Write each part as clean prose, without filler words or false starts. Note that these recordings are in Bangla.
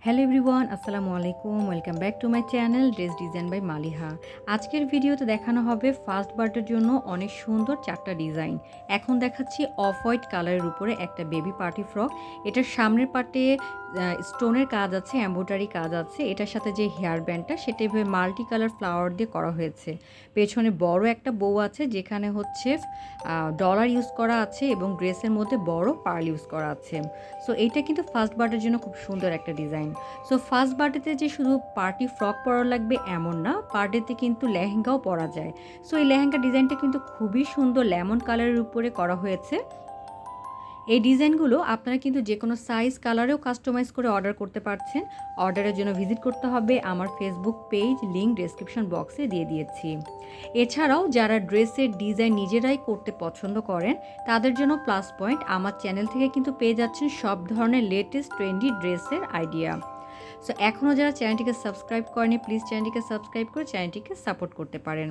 হ্যালো এভরিওয়ান, আসসালামু আলাইকুম। Welcome back to my channel dress design by Maliha. আজকের ভিডিওতে দেখানো হবে ফার্স্ট বার্থডের জন্য অনেক সুন্দর 4টা ডিজাইন। এখন দেখাচ্ছি অফ হোয়াইট কালারের উপরে একটা বেবি পার্টি ফ্রক। এটার সামনের পার্টে স্টোনের কাজ আছে, এমব্রয়ডারি কাজ আছে। এটার সাথে যে হেয়ার ব্যান্ডটা সেটা এভাবে মাল্টি কালার ফ্লাওয়ার দিয়ে করা হয়েছে। পেছনে বড় একটা বউ আছে যেখানে হচ্ছে ডলার ইউজ করা আছে এবং ড্রেসের মধ্যে বড় পার্ল ইউজ করা আছে। সো এইটা কিন্তু ফার্স্ট বার্থডের জন্য খুব সুন্দর একটা ডিজাইন। সো ফার্স্ট বার্থডেতে যে শুধু পার্টি ফ্রক পরা লাগবে এমন না, বার্থডেতে কিন্তু লেহেঙ্গাও পরা যায়। সো এই লেহেঙ্গা ডিজাইনটা কিন্তু খুবই সুন্দর লেমন কালারের উপরে করা হয়েছে। এই ডিজাইনগুলো আপনারা কিন্তু যে কোনো সাইজ কালারেও কাস্টমাইজ করে অর্ডার করতে পারছেন। অর্ডারের জন্য ভিজিট করতে হবে আমার ফেসবুক পেজ, লিঙ্ক ডেসক্রিপশন বক্সে দিয়ে দিয়েছি। এছাড়াও যারা ড্রেসের ডিজাইন নিজেরাই করতে পছন্দ করেন তাদের জন্য প্লাস পয়েন্ট, আমার চ্যানেল থেকে কিন্তু পেয়ে যাচ্ছেন সব ধরনের লেটেস্ট ট্রেন্ডি ড্রেসের আইডিয়া। সো এখনও যারা চ্যানেলটিকে সাবস্ক্রাইব করেনি প্লিজ চ্যানেলটিকে সাবস্ক্রাইব করে চ্যানেলটিকে সাপোর্ট করতে পারেন।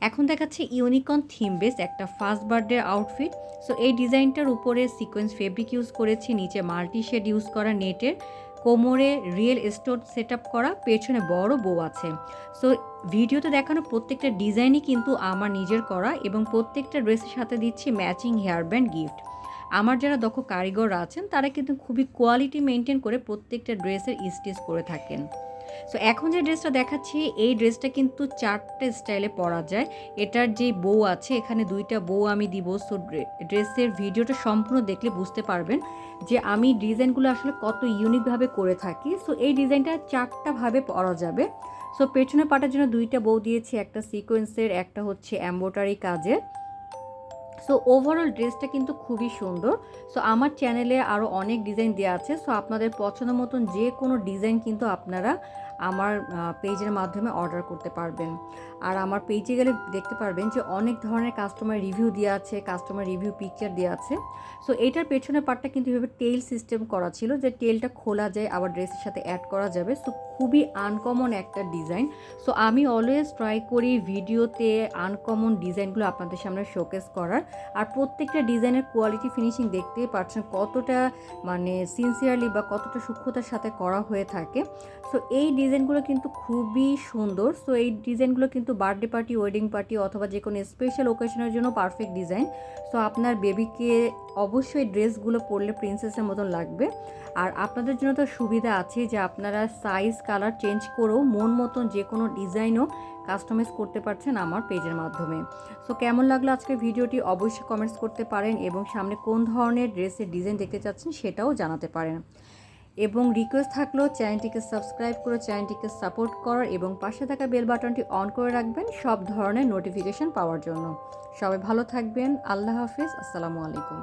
এখন দেখাচ্ছে ইউনিকর্ন থিম বেস একটা ফার্স্ট বার্থডে আউটফিট। সো এই ডিজাইনটার উপরে সিকোয়েন্স ফেব্রিক ইউজ করেছি, নিচে মাল্টি শেড ইউজ করা নেটের, কোমরে রিয়েল স্টোন সেট আপ করা, পেছনে বড় বউ আছে। সো ভিডিওতে দেখানো প্রত্যেকটা ডিজাইনই কিন্তু আমার নিজের করা এবং প্রত্যেকটা ড্রেসের সাথে দিচ্ছি ম্যাচিং হেয়ার ব্যান্ড গিফট। আমার যারা দক্ষ কারিগররা আছেন তারা কিন্তু খুবই কোয়ালিটি মেনটেন করে প্রত্যেকটা ড্রেসের স্টিচ করে থাকেন। সো এখন যে ড্রেসটা দেখাচ্ছি এই ড্রেসটা কিন্তু 4টে স্টাইলে পরা যায়। এটার যে বউ আছে এখানে 2টা বউ আমি দিব। সো ড্রেসের ভিডিওটা সম্পূর্ণ দেখলে বুঝতে পারবেন যে আমি ডিজাইনগুলো আসলে কত ইউনিকভাবে করে থাকি। সো এই ডিজাইনটা 4টা ভাবে পরা যাবে। সো পেছনে পাটার জন্য 2টা বউ দিয়েছি, একটা সিকোয়েন্সের, একটা হচ্ছে এমব্রয়ডারি কাজের। সো ওভারঅল ড্রেসটা কিন্তু খুবই সুন্দর। সো আমার চ্যানেলে আরও অনেক ডিজাইন দেওয়া আছে। সো আপনাদের পছন্দ মতন যে কোনো ডিজাইন কিন্তু আপনারা আমার পেজের মাধ্যমে অর্ডার করতে পারবেন। আর আমার পেজে গেলে দেখতে পারবেন যে অনেক ধরনের কাস্টমার রিভিউ দেওয়া আছে, কাস্টমার রিভিউ পিকচার দেওয়া আছে। সো এটার পেছনের পার্টটা কিন্তু এভাবে টেল সিস্টেম করা ছিল, যে টেলটা খোলা যায় আবার ড্রেসের সাথে অ্যাড করা যাবে। সো খুবই আনকমন একটা ডিজাইন। সো আমি অলওয়েজ ট্রাই করি ভিডিওতে আনকমন ডিজাইনগুলো আপনাদের সামনে শোকেস করার। আর প্রত্যেকটা ডিজাইনের কোয়ালিটি ফিনিশিং দেখতেই পাচ্ছেন কতটা মানে সিনসিয়ারলি বা কতটা সূক্ষ্মতার সাথে করা হয়ে থাকে। সো এই ডিজাইনগুলো কিন্তু খুবই সুন্দর। সো এই ডিজাইনগুলো কিন্তু বার্থডে পার্টি, ওয়েডিং পার্টি অথবা যে কোনো স্পেশাল ওকেশনের জন্য পারফেক্ট ডিজাইন। সো আপনার বেবিকে অবশ্যই ড্রেসগুলো পরলে প্রিন্সেসের মতন লাগবে। আর আপনাদের জন্য তো সুবিধা আছে যে আপনারা সাইজ কালার চেঞ্জ করেও মন মতন যে কোনো ডিজাইনও কাস্টমাইজ করতে পারছেন আমার পেজের মাধ্যমে। সো কেমন লাগলো আজকের ভিডিওটি অবশ্যই কমেন্টস করতে পারেন এবং সামনে কোন ধরনের ড্রেসের ডিজাইন দেখতে চাচ্ছেন সেটাও জানাতে পারেন। এবং রিকোয়েস্ট থাকলেও চ্যানেলটিকে সাবস্ক্রাইব করে চ্যানেলটিকে সাপোর্ট করার এবং পাশে থাকা বেল বাটনটি অন করে রাখবেন সব ধরনের নোটিফিকেশন পাওয়ার জন্য। সবাই ভালো থাকবেন। আল্লাহ হাফিজ। আসসালামু আলাইকুম।